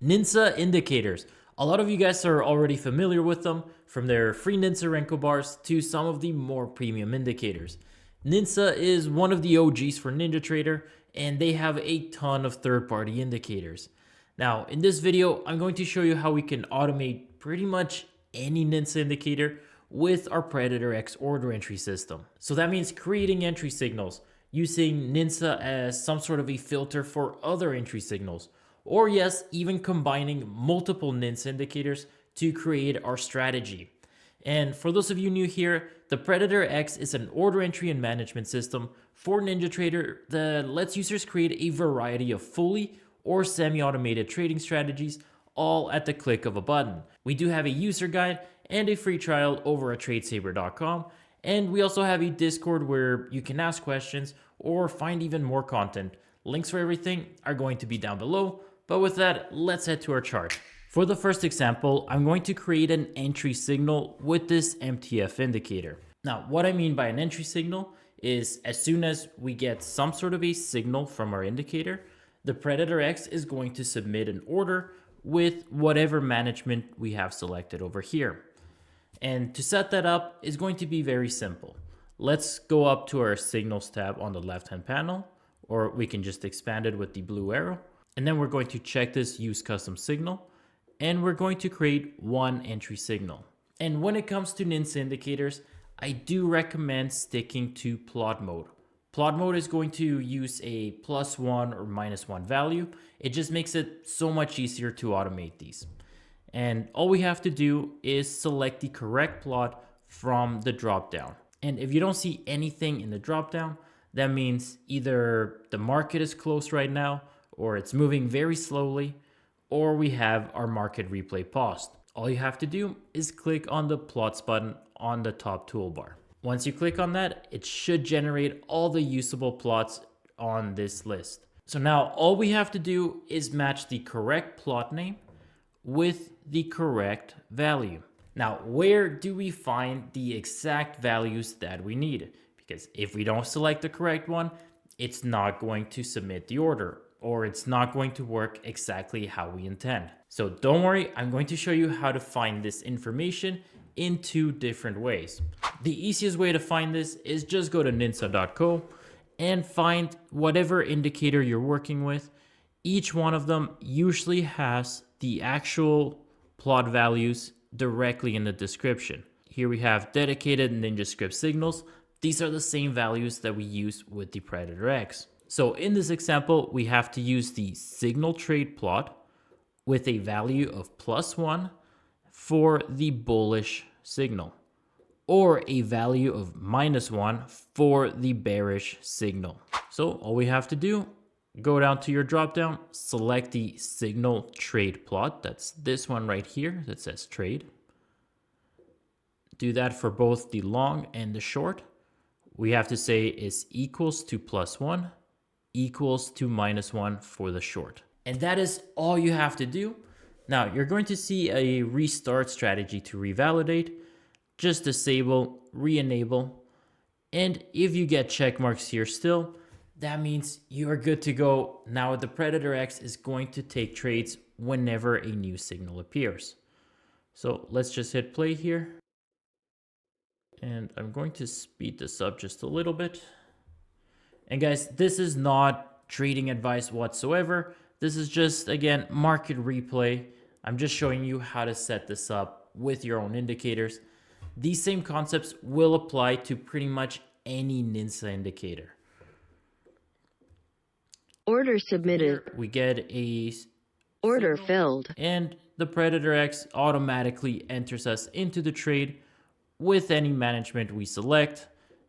ninZa indicators. A lot of you guys are already familiar with them, from their free ninZa Renko bars to some of the more premium indicators. ninZa is one of the OGs for NinjaTrader, and they have a ton of third-party indicators. Now, in this video, I'm going to show you how we can automate pretty much any ninZa indicator with our Predator X order entry system. So that means creating entry signals, using ninZa as some sort of a filter for other entry signals, or yes, even combining multiple ninZa indicators to create our strategy. And for those of you new here, the Predator X is an order entry and management system for NinjaTrader that lets users create a variety of fully or semi-automated trading strategies, all at the click of a button. We do have a user guide and a free trial over at TradeSaber.com, and we also have a Discord where you can ask questions or find even more content. Links for everything are going to be down below, but with that, let's head to our chart. For the first example, I'm going to create an entry signal with this MTF indicator. Now, what I mean by an entry signal is as soon as we get some sort of a signal from our indicator, the Predator X is going to submit an order with whatever management we have selected over here. And to set that up is going to be very simple. Let's go up to our signals tab on the left-hand panel, or we can just expand it with the blue arrow. And then we're going to check this use custom signal, and we're going to create one entry signal. And when it comes to ninZa indicators, I do recommend sticking to plot mode. Plot mode is going to use a +1 or -1 value. It just makes it so much easier to automate these. And all we have to do is select the correct plot from the dropdown. And if you don't see anything in the dropdown, that means either the market is closed right now, or it's moving very slowly, or we have our market replay paused. All you have to do is click on the plots button on the top toolbar. Once you click on that, it should generate all the usable plots on this list. So now all we have to do is match the correct plot name with the correct value. Now, where do we find the exact values that we need? Because if we don't select the correct one, it's not going to submit the order, or it's not going to work exactly how we intend. So don't worry, I'm going to show you how to find this information in two different ways. The easiest way to find this is just go to ninza.co and find whatever indicator you're working with. Each one of them usually has the actual plot values directly in the description. Here we have dedicated Ninja script signals. These are the same values that we use with the Predator X. So in this example, we have to use the signal trade plot with a value of +1 for the bullish signal, or a value of -1 for the bearish signal. So all we have to do, go down to your dropdown, select the signal trade plot. That's this one right here that says trade. Do that for both the long and the short. We have to say is equals to +1 equals to -1 for the short. And that is all you have to do. Now you're going to see a restart strategy to revalidate. Just disable, re-enable. And if you get check marks here still, that means you're good to go. Now the Predator X is going to take trades whenever a new signal appears. So let's just hit play here. And I'm going to speed this up just a little bit. And guys, this is not trading advice whatsoever. This is just, again, market replay. I'm just showing you how to set this up with your own indicators. These same concepts will apply to pretty much any ninZa indicator. Order submitted. We get a Order signal, filled. and the Predator X automatically enters us into the trade with any management we select.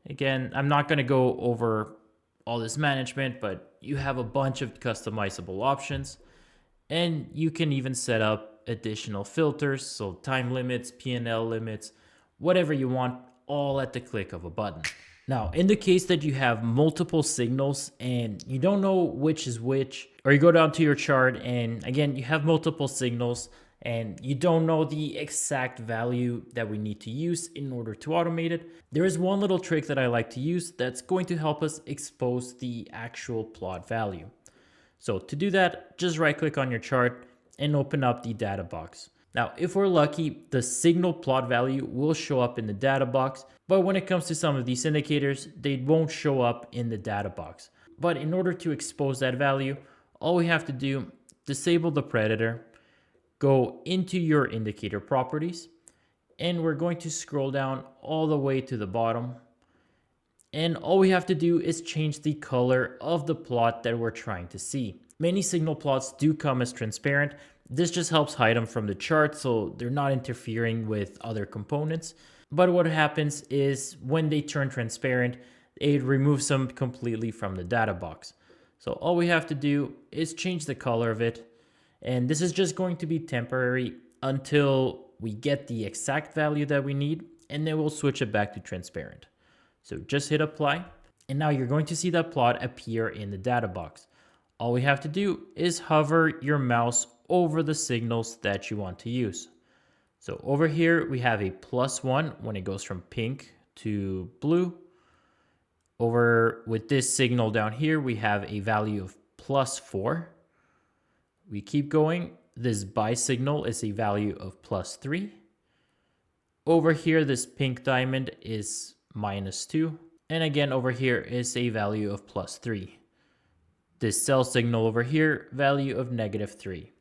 Again, I'm not going to go over all this management, but you have a bunch of customizable options, and you can even set up additional filters, so time limits, P&L limits, whatever you want, all at the click of a button. Now, in the case that you have multiple signals and you don't know which is which, or you go down to your chart and again, you have multiple signals and you don't know the exact value that we need to use in order to automate it, there is one little trick that I like to use that's going to help us expose the actual plot value. So to do that, just right click on your chart and open up the data box. Now, if we're lucky, the signal plot value will show up in the data box, but when it comes to some of these indicators, they won't show up in the data box. But in order to expose that value, all we have to do, disable the predator, go into your indicator properties, and we're going to scroll down all the way to the bottom. And all we have to do is change the color of the plot that we're trying to see. Many signal plots do come as transparent. This just helps hide them from the chart so they're not interfering with other components. But what happens is when they turn transparent, it removes them completely from the data box. So all we have to do is change the color of it. And this is just going to be temporary until we get the exact value that we need, and then we'll switch it back to transparent. So just hit apply, and now you're going to see that plot appear in the data box. All we have to do is hover your mouse over the signals that you want to use. So over here, we have a +1 when it goes from pink to blue. Over with this signal down here, we have a value of +4. We keep going. This buy signal is a value of +3. Over here, this pink diamond is -2. And again, over here is a value of +3. This sell signal over here, value of -3.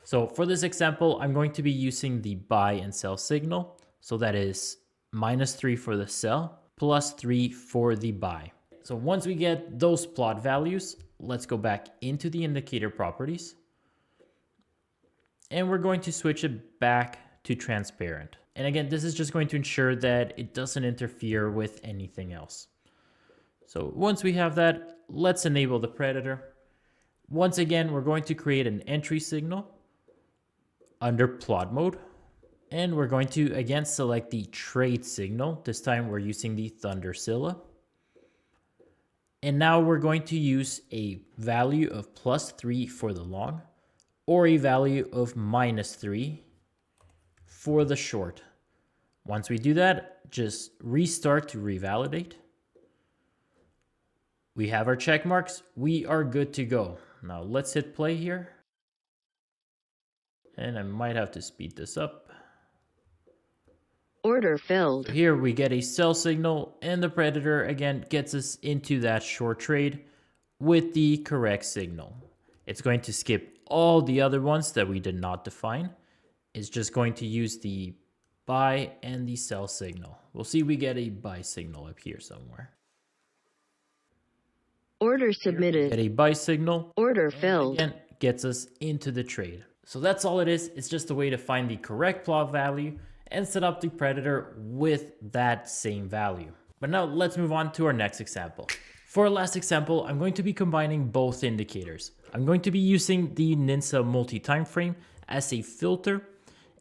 So for this example, I'm going to be using the buy and sell signal. So that is -3 for the sell, +3 for the buy. So once we get those plot values, let's go back into the indicator properties. And we're going to switch it back to transparent. And again, this is just going to ensure that it doesn't interfere with anything else. So once we have that, let's enable the predator. Once again, we're going to create an entry signal under plot mode. And we're going to again select the trade signal. This time we're using the Thunderzilla. And now we're going to use a value of +3 for the long, or a value of -3 for the short. Once we do that, just restart to revalidate. We have our check marks. We are good to go. Now let's hit play here. And I might have to speed this up. Order filled. Here we get a sell signal, and the predator again gets us into that short trade with the correct signal. It's going to skip all the other ones that we did not define. It's just going to use the buy and the sell signal. We'll see we get a buy signal up here somewhere. Order submitted. Get a buy signal. Order filled. Again, gets us into the trade. So that's all it is. It's just a way to find the correct plot value and set up the predator with that same value. But now let's move on to our next example. For our last example, I'm going to be combining both indicators. I'm going to be using the NinZa multi-time frame as a filter,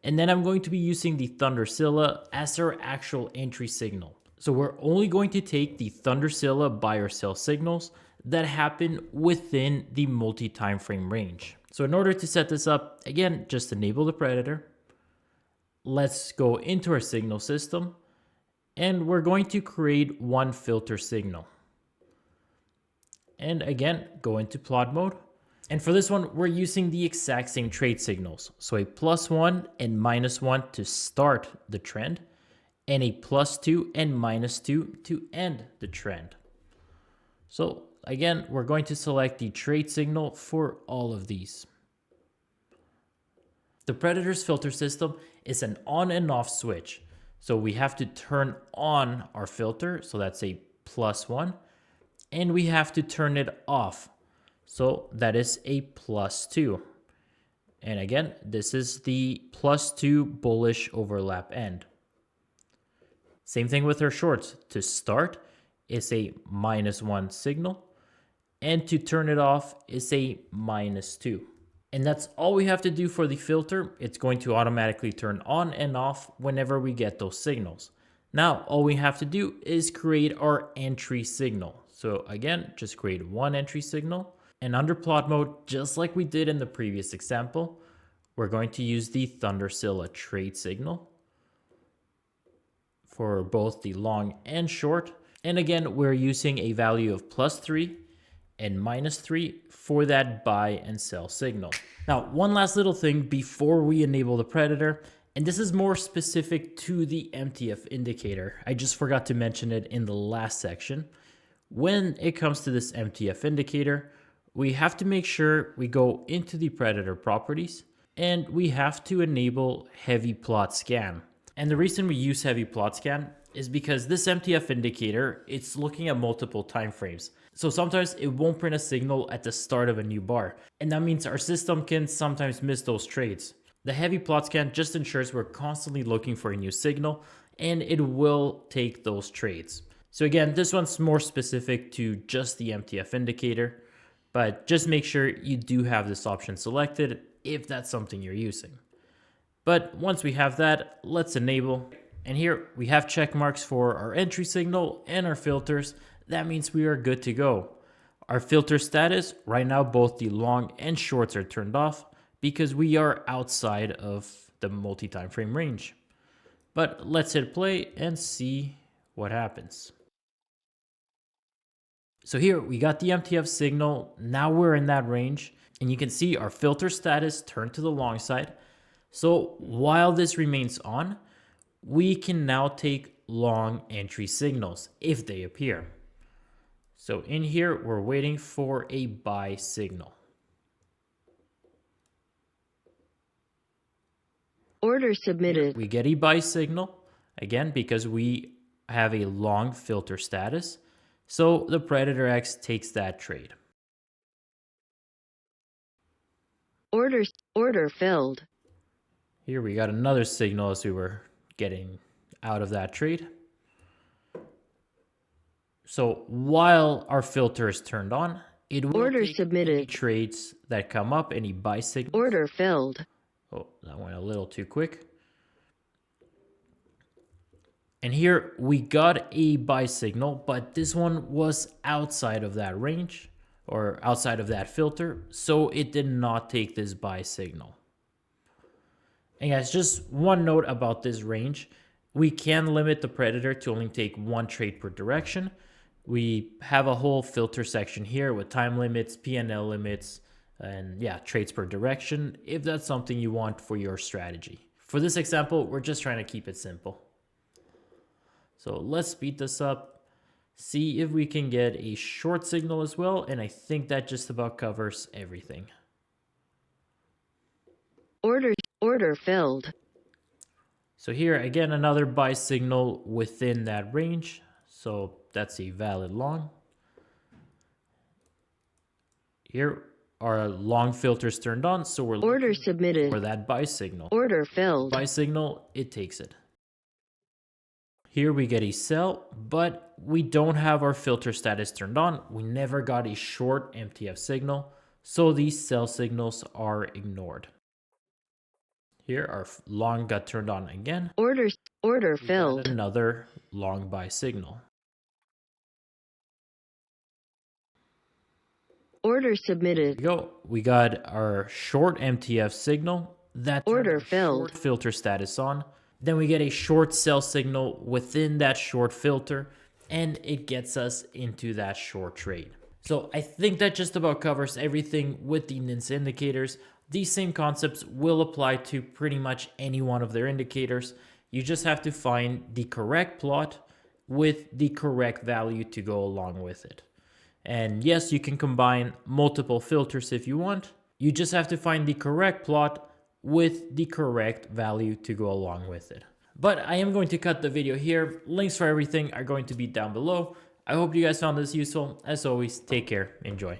and then I'm going to be using the Thunderzilla as our actual entry signal. So we're only going to take the Thunderzilla buy or sell signals that happen within the multi-time frame range. So in order to set this up, again, just enable the predator. Let's go into our signal system, and we're going to create one filter signal. And again, go into plot mode. And for this one, we're using the exact same trade signals. So a +1 and -1 to start the trend, and a +2 and -2 to end the trend. So again, we're going to select the trade signal for all of these. The predator's filter system is an on and off switch. So we have to turn on our filter. So that's a +1. And we have to turn it off. So that is a +2. And again, this is the +2 bullish overlap end. Same thing with our shorts. To start is a -1 signal. And to turn it off is a -2. And that's all we have to do for the filter. It's going to automatically turn on and off whenever we get those signals. Now, all we have to do is create our entry signal. So again, just create one entry signal. And under plot mode, just like we did in the previous example, we're going to use the Thunderzilla trade signal for both the long and short. And again, we're using a value of +3 and -3 for that buy and sell signal. Now, one last little thing before we enable the predator, and this is more specific to the MTF indicator. I just forgot to mention it in the last section. When it comes to this MTF indicator, we have to make sure we go into the predator properties and we have to enable heavy plot scan. And the reason we use heavy plot scan is because this MTF indicator, it's looking at multiple time frames. So sometimes it won't print a signal at the start of a new bar. And that means our system can sometimes miss those trades. The heavy plot scan just ensures we're constantly looking for a new signal and it will take those trades. So again, this one's more specific to just the MTF indicator, but just make sure you do have this option selected if that's something you're using. But once we have that, let's enable. And here we have check marks for our entry signal and our filters. That means we are good to go. Our filter status, right now both the long and shorts are turned off because we are outside of the multi-time frame range. But let's hit play and see what happens. So here we got the MTF signal. Now we're in that range and you can see our filter status turned to the long side. So while this remains on, we can now take long entry signals if they appear. So in here, we're waiting for a buy signal. Order submitted. We get a buy signal, again, because we have a long filter status. So the Predator X takes that trade. Order filled. Here we got another signal as we were getting out of that trade. So while our filter is turned on, it will take any trades that come up, any buy signals. Order filled. Oh, that went a little too quick. And here we got a buy signal, but this one was outside of that range or outside of that filter, so it did not take this buy signal. And guys, just one note about this range. We can limit the Predator to only take one trade per direction. We have a whole filter section here with time limits, PNL limits, and yeah, trades per direction, if that's something you want for your strategy. For this example, we're just trying to keep it simple. So let's speed this up, see if we can get a short signal as well, and I think that just about covers everything. Order filled. So here, again, another buy signal within that range. So that's a valid long. Here, our long filters turned on, so we're looking for that buy signal. Order filled. Buy signal, it takes it. Here we get a sell, but we don't have our filter status turned on. We never got a short MTF signal, so these sell signals are ignored. Here, our long got turned on again. Order filled. Another long buy signal. Order submitted. There we go. We got our short MTF signal. That order filled. Short filter status on. Then we get a short sell signal within that short filter, and it gets us into that short trade. So I think that just about covers everything with the ninZa indicators. These same concepts will apply to pretty much any one of their indicators. You just have to find the correct plot with the correct value to go along with it. And yes, you can combine multiple filters if you want. You just have to find the correct plot with the correct value to go along with it. But I am going to cut the video here. Links for everything are going to be down below. I hope you guys found this useful. As always, take care. Enjoy.